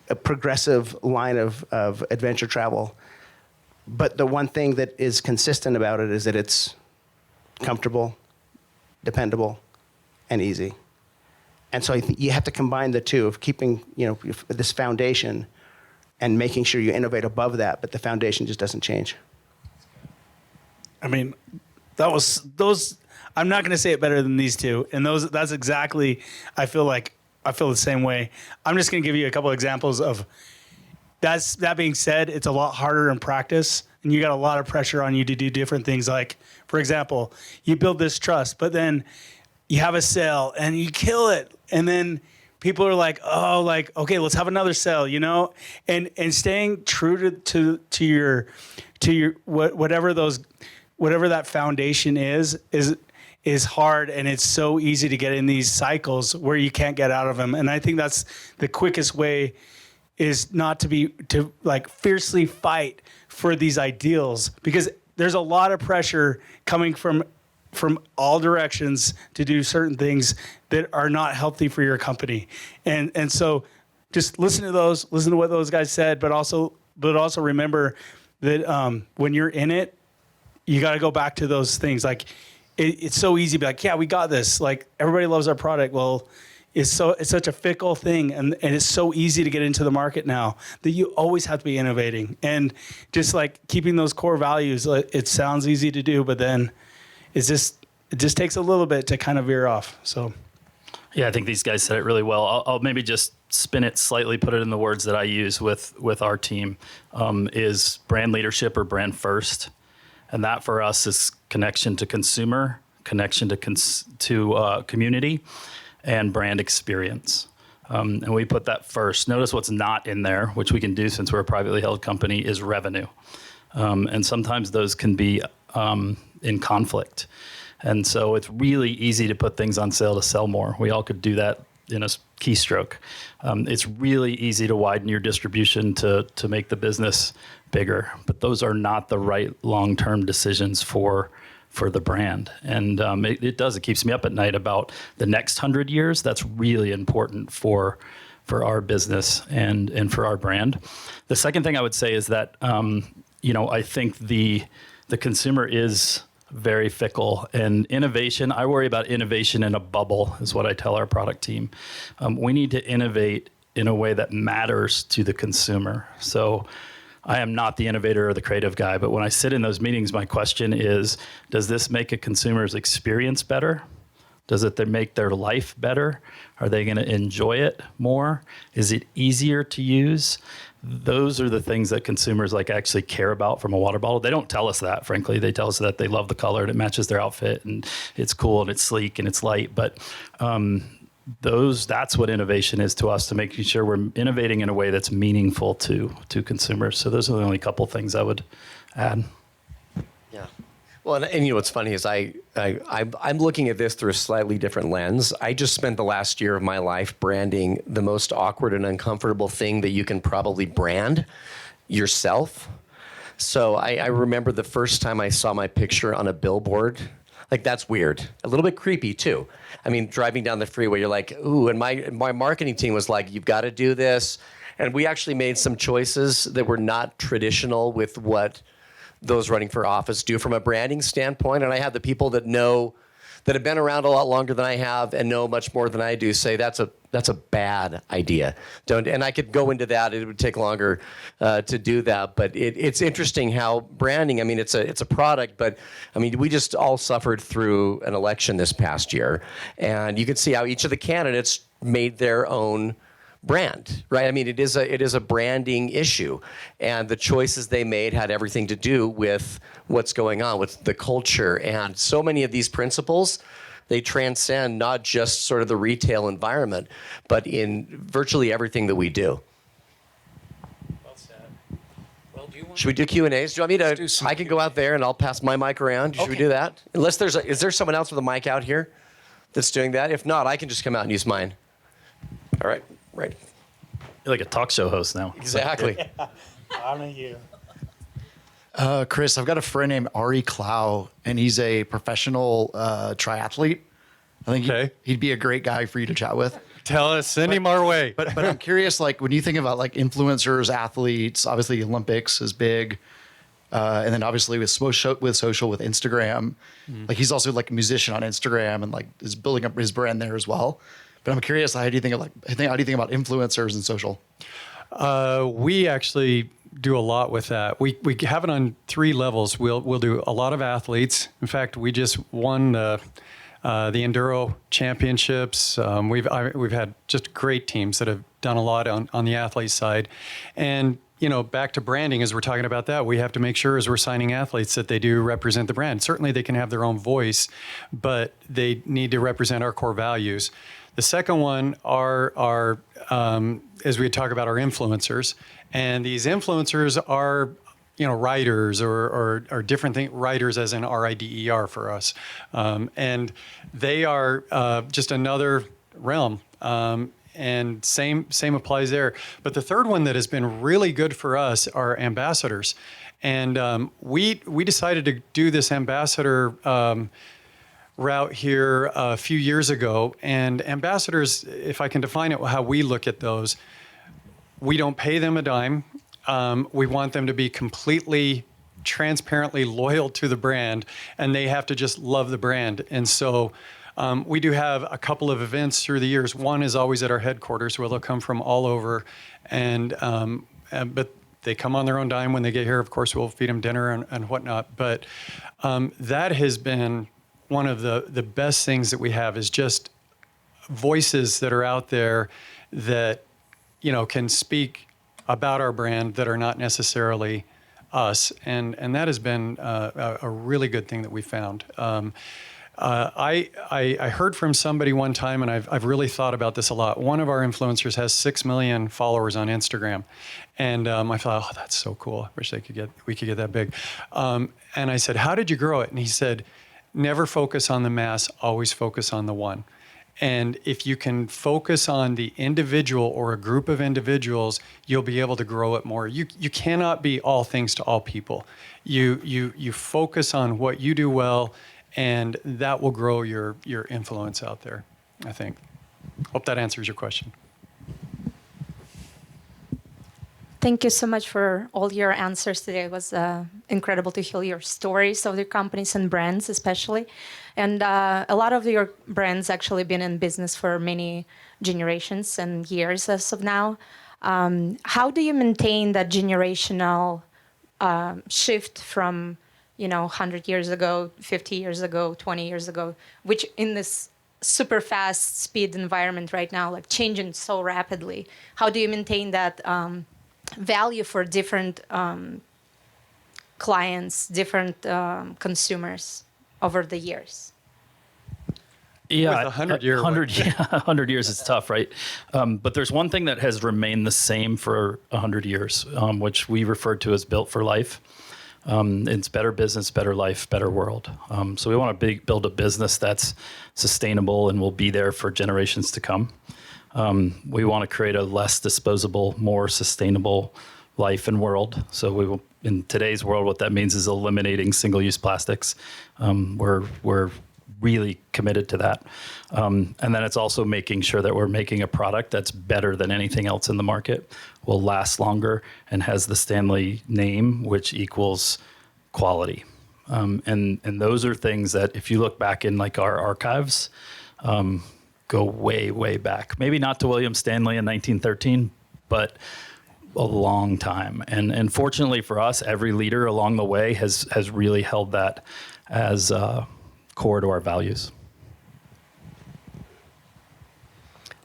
a progressive line of adventure travel. But the one thing that is consistent about it is that it's comfortable, dependable, and easy. And so you have to combine the two of keeping, this foundation and making sure you innovate above that, but the foundation just doesn't change. I mean, those. I'm not going to say it better than these two, and that's exactly. I feel the same way. I'm just going to give you a couple examples of. That being said, it's a lot harder in practice, and you got a lot of pressure on you to do different things. Like, for example, you build this trust, but then you have a sale and you kill it, and then people are like, oh, like, okay, let's have another sale, you know, and staying true to your whatever that foundation is hard, and it's so easy to get in these cycles where you can't get out of them. And I think that's the quickest way, is not to like fiercely fight for these ideals, because there's a lot of pressure coming from all directions to do certain things that are not healthy for your company. And so just listen to what those guys said, but also remember that when you're in it, you got to go back to those things. Like it's so easy to be like, yeah, we got this. Like everybody loves our product. Well, it's such a fickle thing, and it's so easy to get into the market now that you always have to be innovating and just like keeping those core values. It sounds easy to do, but then it just takes a little bit to kind of veer off. So, yeah, I think these guys said it really well. I'll maybe just spin it slightly, put it in the words that I use with our team, is brand leadership or brand first. And that for us is connection to consumer, connection to community, and brand experience. And we put that first. Notice what's not in there, which we can do since we're a privately held company, is revenue. And sometimes those can be in conflict. And so it's really easy to put things on sale to sell more. We all could do that in a keystroke. It's really easy to widen your distribution to make the business bigger, but those are not the right long-term decisions for the brand. And it keeps me up at night about the next 100 years. That's really important for our business and for our brand. The second thing I would say is that, I think the consumer is very fickle, and innovation, I worry about innovation in a bubble is what I tell our product team. We need to innovate in a way that matters to the consumer. So I am not the innovator or the creative guy, but when I sit in those meetings, my question is, does this make a consumer's experience better? Does it make their life better? Are they going to enjoy it more? Is it easier to use? Those are the things that consumers actually care about from a water bottle. They don't tell us that, frankly. They tell us that they love the color and it matches their outfit and it's cool and it's sleek and it's light. But that's what innovation is to us, to making sure we're innovating in a way that's meaningful to consumers. So those are the only couple things I would add. Yeah. Well, and what's funny is I'm looking at this through a slightly different lens. I just spent the last year of my life branding the most awkward and uncomfortable thing that you can probably brand, yourself. So I remember the first time I saw my picture on a billboard. Like, that's weird. A little bit creepy, too. I mean, driving down the freeway, you're like, ooh, and my marketing team was like, you've got to do this. And we actually made some choices that were not traditional with what those running for office do from a branding standpoint. And I had the people that have been around a lot longer than I have and know much more than I do say that's a bad idea. And I could go into that. It would take longer to do that. But it's interesting how branding, I mean, it's a product, but I mean, we just all suffered through an election this past year. And you can see how each of the candidates made their own brand, right? I mean, it is a branding issue, and the choices they made had everything to do with what's going on with the culture. And so many of these principles, they transcend not just sort of the retail environment, but in virtually everything that we do. Well said. Well, do you want? Should we do Q&As? Do you want me to? Let's do some I can go out there and I'll pass my mic around. Should we do that? Unless is there someone else with a mic out here that's doing that? If not, I can just come out and use mine. All right. Right. You're like a talk show host now. Exactly. Honor you. Chris, I've got a friend named Ari Clow, and he's a professional triathlete. I think he'd be a great guy for you to chat with. Tell us, send him our way. But I'm curious, like when you think about like influencers, athletes, obviously the Olympics is big. And then obviously with social, with Instagram, like he's also like a musician on Instagram and like is building up his brand there as well. But I'm curious, how do you think about influencers and social? We actually do a lot with that. We have it on 3 levels. We'll do a lot of athletes. In fact, we just won the Enduro Championships. We've had just great teams that have done a lot on the athlete side. And back to branding, as we're talking about that, we have to make sure as we're signing athletes that they do represent the brand. Certainly they can have their own voice, but they need to represent our core values. The second one are as we talk about, our influencers. And these influencers are, writers or different things, writers as in RIDER for us. And they are just another realm. And same applies there. But the third one that has been really good for us are ambassadors. And we decided to do this ambassador route here a few years ago. And ambassadors, if I can define it, how we look at those, we don't pay them a dime. We want them to be completely transparently loyal to the brand, and they have to just love the brand. And so we do have a couple of events through the years. One is always at our headquarters, where they'll come from all over, but they come on their own dime when they get here. Of course, we'll feed them dinner and whatnot. But that has been one of the best things that we have, is just voices that are out there that, can speak about our brand that are not necessarily us. And that has been a really good thing that we found. I heard from somebody one time, and I've really thought about this a lot. One of our influencers has 6 million followers on Instagram. And I thought, oh, that's so cool. I wish we could get that big. And I said, how did you grow it? And he said, never focus on the mass, always focus on the one. And if you can focus on the individual or a group of individuals, you'll be able to grow it more. You cannot be all things to all people. You focus on what you do well, and that will grow your influence out there, I think. Hope that answers your question. Thank you so much for all your answers today. It was incredible to hear your stories of your companies and brands, especially. And a lot of your brands actually been in business for many generations and years as of now. How do you maintain that generational shift from, 100 years ago, 50 years ago, 20 years ago, which in this super fast speed environment right now, like changing so rapidly? How do you maintain that value for different clients, different consumers over the years? Yeah, With 100-year 100 years is tough, right? But there's one thing that has remained the same for 100 years, which we refer to as built for life. It's better business, better life, better world. So we want to build a business that's sustainable and will be there for generations to come. We want to create a less disposable, more sustainable life and world. So we will, in today's world, what that means is eliminating single-use plastics. We're really committed to that. And then it's also making sure that we're making a product that's better than anything else in the market, will last longer, and has the Stanley name, which equals quality. And those are things that, if you look back in like our archives, go way, way back. Maybe not to William Stanley in 1913, but a long time. And fortunately for us, every leader along the way has really held that as core to our values.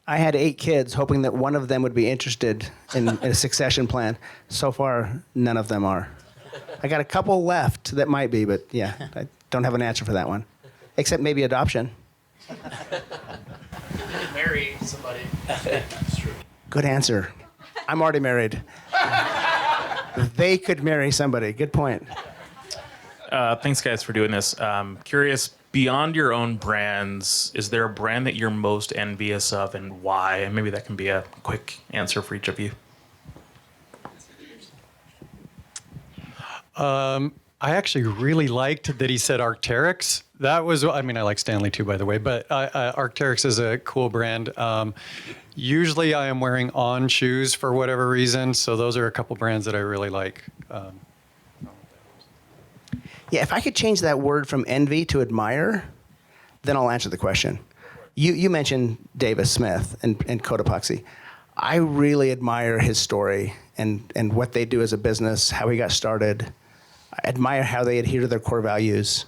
I had 8 kids, hoping that one of them would be interested in a succession plan. So far, none of them are. I got a couple left that might be, but yeah, I don't have an answer for that one, except maybe adoption. Marry somebody. Good answer. I'm already married. They could marry somebody. Good point. Thanks, guys, for doing this. Curious, beyond your own brands, is there a brand that you're most envious of, and why? And maybe that can be a quick answer for each of you. I actually really liked that he said Arc'teryx. That was, I like Stanley too, by the way, but Arc'teryx is a cool brand. Usually I am wearing On shoes for whatever reason, so those are a couple brands that I really like. Yeah, if I could change that word from envy to admire, then I'll answer the question. You mentioned Davis Smith and Cotopaxi. I really admire his story and what they do as a business, how he got started. I admire how they adhere to their core values.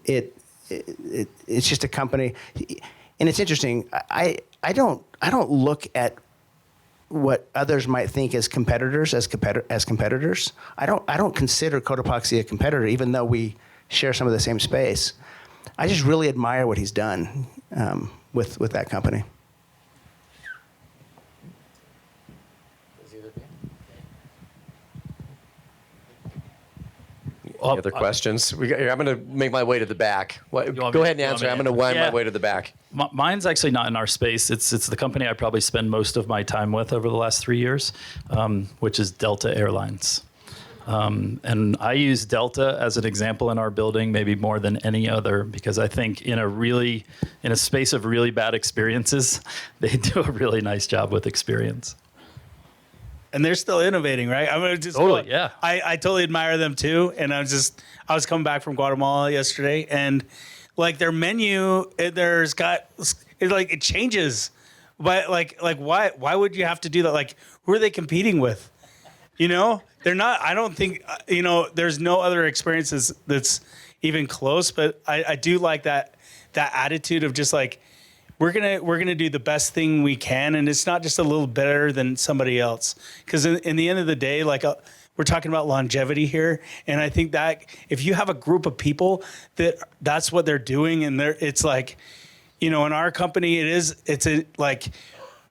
It's just a company, and it's interesting. I don't look at what others might think as competitors as competitors. I don't consider Cotopaxi a competitor, even though we share some of the same space. I just really admire what he's done with that company. Any other questions? I'm going to make my way to the back. Go ahead and answer. I'm going to wind my way to the back. Mine's actually not in our space. It's the company I probably spend most of my time with over the last 3 years, which is Delta Airlines. And I use Delta as an example in our building, maybe more than any other, because I think in a space of really bad experiences, they do a really nice job with experience. And they're still innovating, right? I'm gonna just Totally, yeah. I totally admire them too. And I was coming back from Guatemala yesterday, and like their menu, it changes. But like why would you have to do that? Like, who are they competing with? You know, they're not. I don't think there's no other experiences that's even close. But I do like that attitude of just like, we're gonna do the best thing we can, and it's not just a little better than somebody else. Because in the end of the day, like we're talking about longevity here, and I think that if you have a group of people that's what they're doing, and it's like, in our company, it's like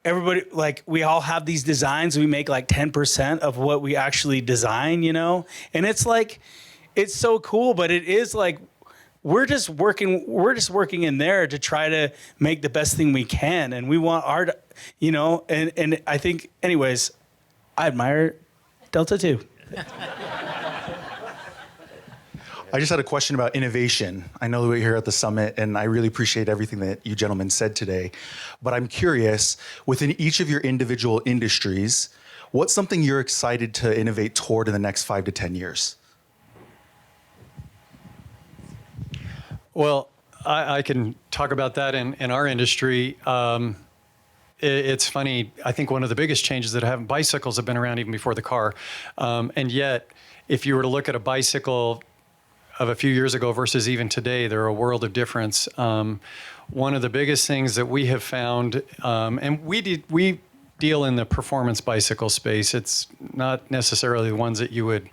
everybody, like we all have these designs. We make like 10% of what we actually design, and it's like it's so cool, but it is like. We're just working in there to try to make the best thing we can, and we want art, and I think, anyways, I admire Delta too. I just had a question about innovation. I know that we're here at the summit, and I really appreciate everything that you gentlemen said today, but I'm curious, within each of your individual industries, what's something you're excited to innovate toward in the next 5 to 10 years? Well, I can talk about that in our industry. It's funny. I think one of the biggest changes that bicycles have been around even before the car. And yet, if you were to look at a bicycle of a few years ago versus even today, they're a world of difference. One of the biggest things that we have found, and we deal in the performance bicycle space. It's not necessarily the ones that you would,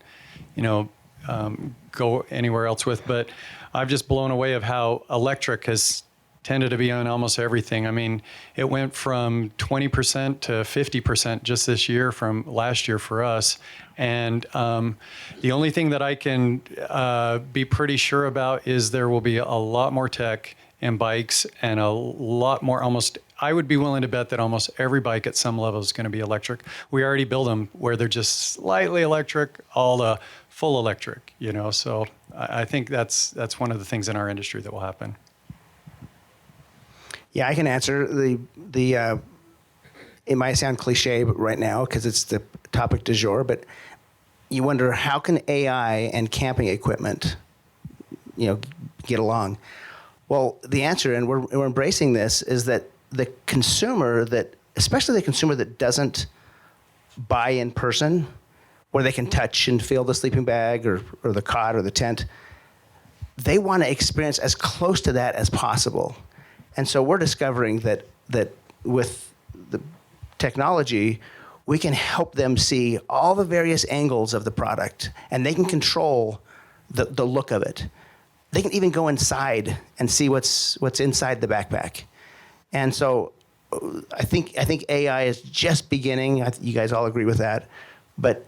go anywhere else with, but I've just blown away of how electric has tended to be on almost everything. I mean, it went from 20% to 50% just this year from last year for us. And the only thing that I can be pretty sure about is there will be a lot more tech in bikes and a lot more I would be willing to bet that almost every bike at some level is going to be electric. We already build them where they're just slightly electric, all the full electric, so I think that's one of the things in our industry that will happen. Yeah, I can answer the. It might sound cliche right now because it's the topic du jour, but you wonder how can AI and camping equipment, get along. Well, the answer, and we're embracing this, is that the consumer especially the consumer that doesn't buy in person, where they can touch and feel the sleeping bag or the cot or the tent, they want to experience as close to that as possible. And so we're discovering that with the technology, we can help them see all the various angles of the product, and they can control the look of it. They can even go inside and see what's inside the backpack. And so I think AI is just beginning. You guys all agree with that. But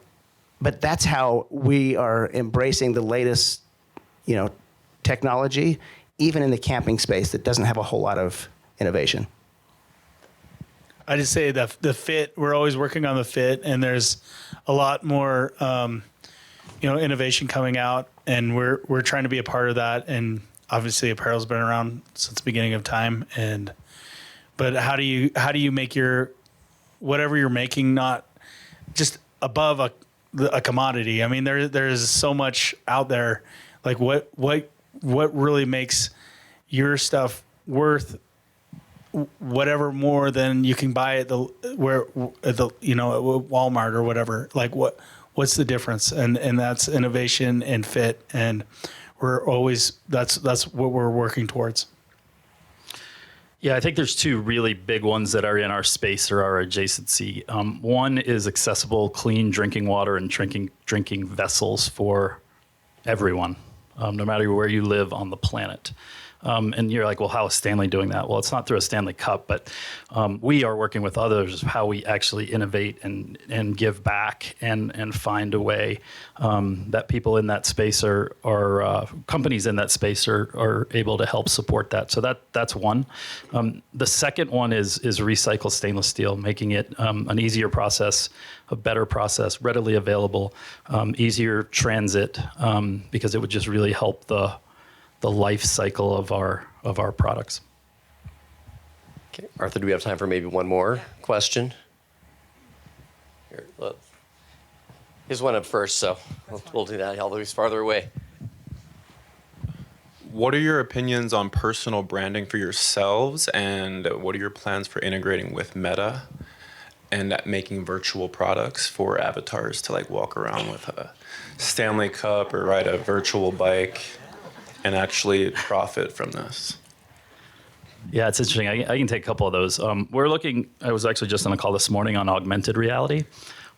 that's how we are embracing the latest, technology, even in the camping space that doesn't have a whole lot of innovation. I just say the fit. We're always working on the fit, and there's a lot more, innovation coming out, and we're trying to be a part of that. And obviously, apparel's been around since the beginning of time. But how do you make your whatever you're making not just above a commodity? I mean, there's so much out there. Like what really makes your stuff worth whatever more than you can buy at Walmart or whatever. Like what's the difference? And that's innovation and fit, and we're always that's what we're working towards. Yeah, I think there's two really big ones that are in our space or our adjacency. One is accessible, clean drinking water and drinking vessels for everyone, no matter where you live on the planet. And you're like, well, how is Stanley doing that? Well, it's not through a Stanley Cup, but we are working with others how we actually innovate and give back and find a way that people in that space are companies in that space are able to help support that. So that's one. The second one is recycled stainless steel, making it an easier process, a better process, readily available, easier transit, because it would just really help the life cycle of our products. Okay, Arthur, do we have time for maybe one more question? Here, look. Here's one up first, so we'll do that, although he's farther away. What are your opinions on personal branding for yourselves, and what are your plans for integrating with Meta and making virtual products for avatars to like walk around with a Stanley Cup or ride a virtual bike and actually profit from this? Yeah, it's interesting. I can take a couple of those. I was actually just on a call this morning on augmented reality,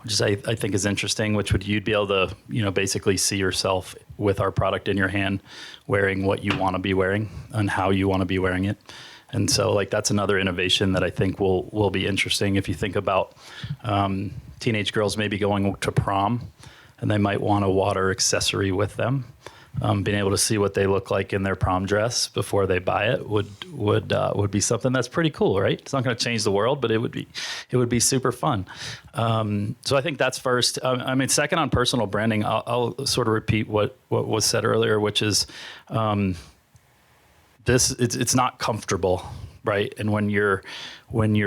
which is I think is interesting, which would you'd be able to, basically see yourself with our product in your hand, wearing what you want to be wearing and how you want to be wearing it. And so like that's another innovation that I think will be interesting. If you think about teenage girls maybe going to prom and they might want a water accessory with them. Being able to see what they look like in their prom dress before they buy it would be something that's pretty cool, right? It's not going to change the world, but it would be super fun. So I think that's first. Second on personal branding, I'll sort of repeat what was said earlier, which is it's not comfortable, right? And when you're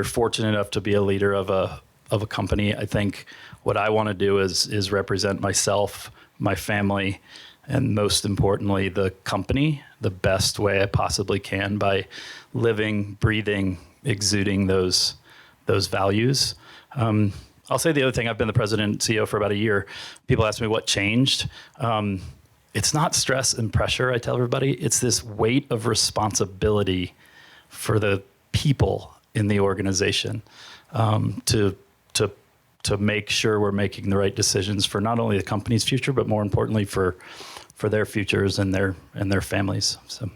fortunate enough to be a leader of a company, I think what I want to do is represent myself, my family, and most importantly, the company, the best way I possibly can by living, breathing, exuding those values. I'll say the other thing, I've been the president and CEO for about a year. People ask me what changed. It's not stress and pressure, I tell everybody. It's this weight of responsibility for the people in the organization to make sure we're making the right decisions for not only the company's future, but more importantly for their futures and their families. So.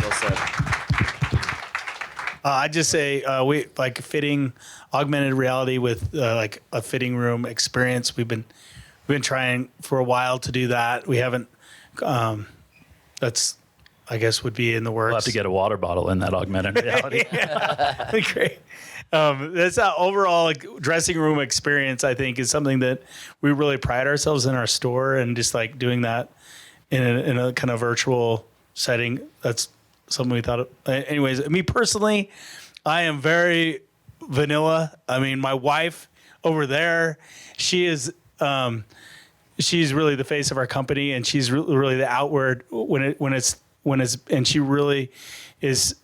Well said. I'd just say we like fitting augmented reality with like a fitting room experience. We've been trying for a while to do that. We haven't. That's I guess would be in the works. We'll have to get a water bottle in that augmented reality. Great. That's overall like, dressing room experience. I think is something that we really pride ourselves in our store, and just like doing that in a kind of virtual setting. That's something we thought of. Anyways, me personally, I am very vanilla. I mean, my wife over there, she is. She's really the face of our company, and she's really the outward when it's and she really is.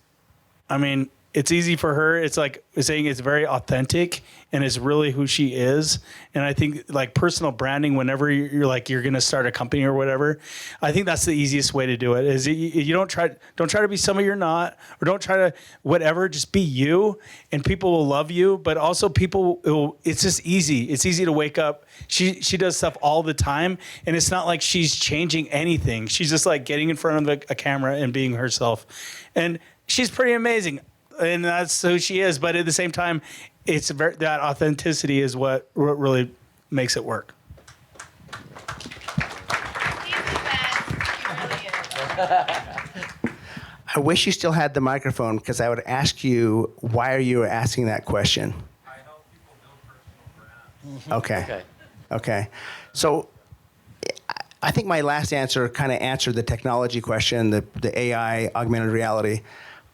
I mean, it's easy for her. It's like saying it's very authentic and it's really who she is. And I think like personal branding, whenever you're like, you're going to start a company or whatever, I think that's the easiest way to do it is you don't try to be somebody you're not, or don't try to whatever, just be you, and people will love you. But also it's just easy. It's easy to wake up. She does stuff all the time, and it's not like she's changing anything. She's just like getting in front of a camera and being herself. And she's pretty amazing. And that's who she is. But at the same time, it's that authenticity is what really makes it work. I wish you still had the microphone, because I would ask you, why are you asking that question? I help people build personal brands. Okay. So I think my last answer kind of answered the technology question, the AI, augmented reality.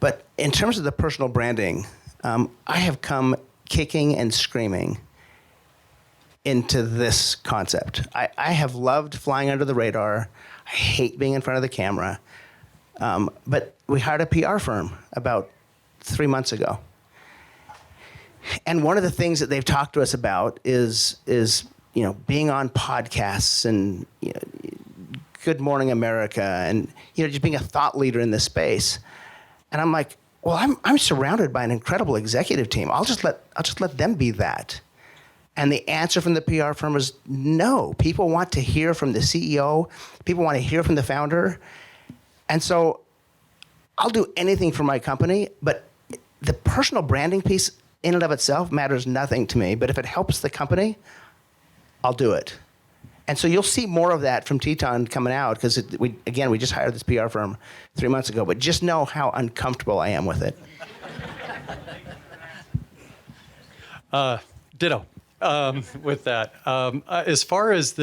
But in terms of the personal branding, I have come kicking and screaming into this concept. I have loved flying under the radar. I hate being in front of the camera. But we hired a PR firm about 3 months ago. And one of the things that they've talked to us about is being on podcasts and Good Morning America, and just being a thought leader in this space. And I'm like, well, I'm surrounded by an incredible executive team. I'll just let them be that. And the answer from the PR firm is no. People want to hear from the CEO. People want to hear from the founder. And so I'll do anything for my company, but the personal branding piece in and of itself matters nothing to me. But if it helps the company, I'll do it. And so you'll see more of that from Teton coming out because, we just hired this PR firm 3 months ago. But just know how uncomfortable I am with it. Ditto. With that, as far as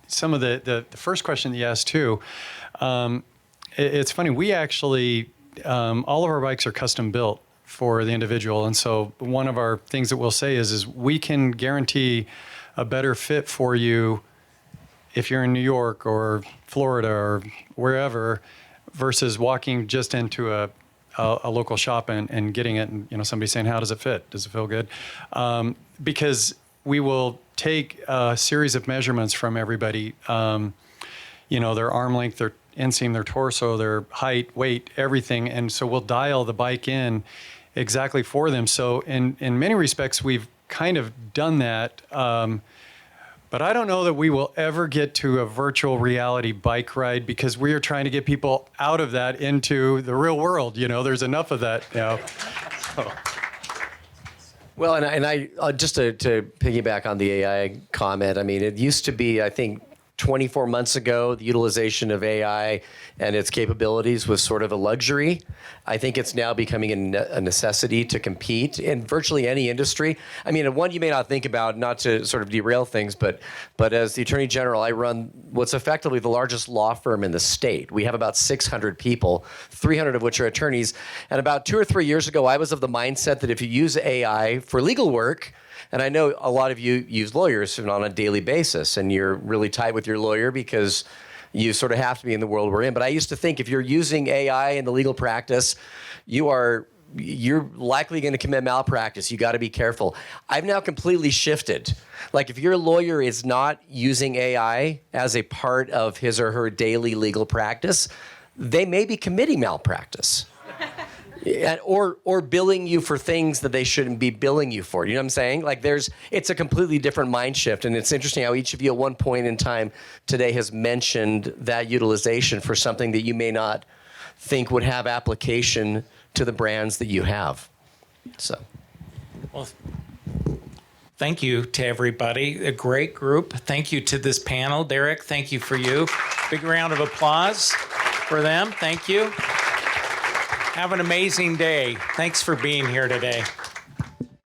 some of the first question that you asked too, it's funny. We actually all of our bikes are custom built for the individual, and so one of our things that we'll say is we can guarantee a better fit for you if you're in New York or Florida or wherever, versus walking just into a local shop and getting it, and somebody saying, "How does it fit? Does it feel good?" Because we will take a series of measurements from everybody, their arm length, their inseam, their torso, their height, weight, everything, and so we'll dial the bike in exactly for them. So in many respects, we've kind of done that. But I don't know that we will ever get to a virtual reality bike ride because we are trying to get people out of that into the real world. There's enough of that now. So. Well, and I just to piggyback on the AI comment, I mean, it used to be, I think, 24 months ago, the utilization of AI and its capabilities was sort of a luxury. I think it's now becoming a necessity to compete in virtually any industry. I mean, one you may not think about, not to sort of derail things, but as the Attorney General, I run what's effectively the largest law firm in the state. We have about 600 people, 300 of which are attorneys. And about 2 or 3 years ago, I was of the mindset that if you use AI for legal work, and I know a lot of you use lawyers on a daily basis, and you're really tight with your lawyer because you sort of have to be in the world we're in. But I used to think if you're using AI in the legal practice, you're likely going to commit malpractice. You got to be careful. I've now completely shifted. Like if your lawyer is not using AI as a part of his or her daily legal practice, they may be committing malpractice. Or billing you for things that they shouldn't be billing you for. You know what I'm saying? Like it's a completely different mind shift. And it's interesting how each of you at one point in time today has mentioned that utilization for something that you may not think would have application to the brands that you have. So. Well, thank you to everybody. A great group. Thank you to this panel. Derek, thank you for you. Big round of applause for them. Thank you. Have an amazing day. Thanks for being here today.